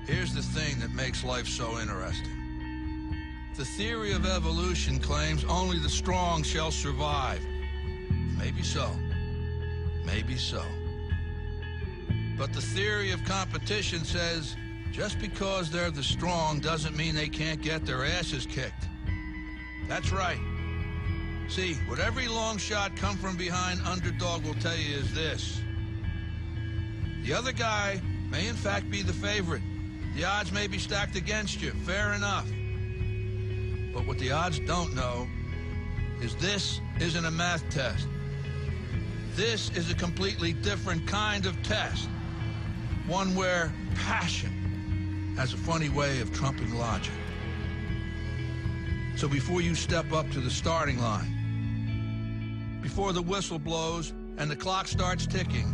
Here's the thing that makes life so interesting. The theory of evolution claims only the strong shall survive. Maybe so. Maybe so. But the theory of competition says just because they're the strong doesn't mean they can't get their asses kicked. That's right. See, what every long shot come from behind underdog will tell you is this. The other guy may in fact be the favorite. The odds may be stacked against you, fair enough. But what the odds don't know is this isn't a math test. This is a completely different kind of test. One where passion has a funny way of trumping logic. So before you step up to the starting line, before the whistle blows and the clock starts ticking,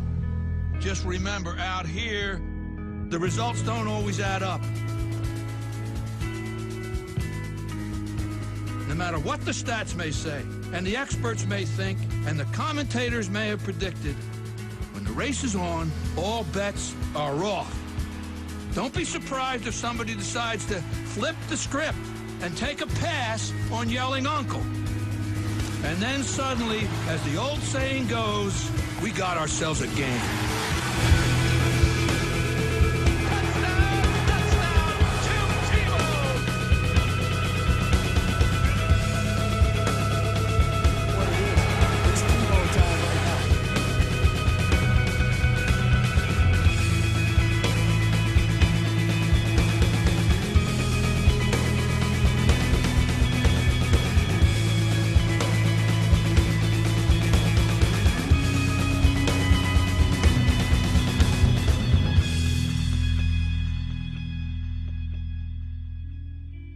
just remember, out here, the results don't always add up. No matter what the stats may say, and the experts may think, and the commentators may have predicted, when the race is on, all bets are off. Don't be surprised if somebody decides to flip the script and take a pass on yelling uncle. And then suddenly, as the old saying goes, we got ourselves a game.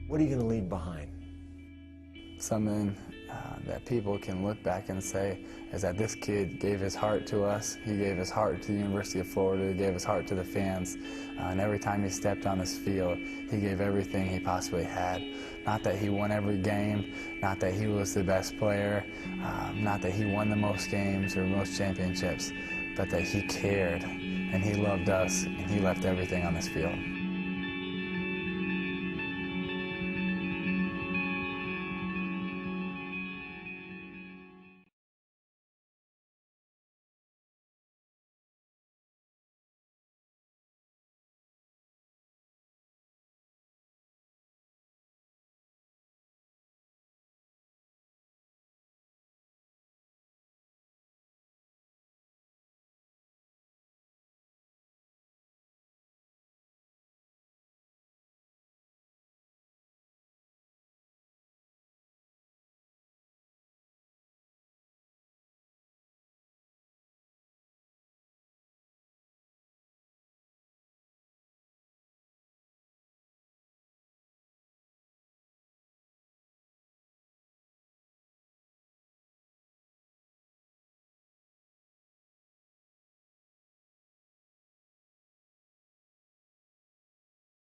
What are you going to leave behind? Something that people can look back and say is that this kid gave his heart to us. He gave his heart to the University of Florida. He gave his heart to the fans. And every time he stepped on this field, he gave everything he possibly had. Not that he won every game, not that he was the best player, not that he won the most games or most championships, but that he cared and he loved us and he left everything on this field.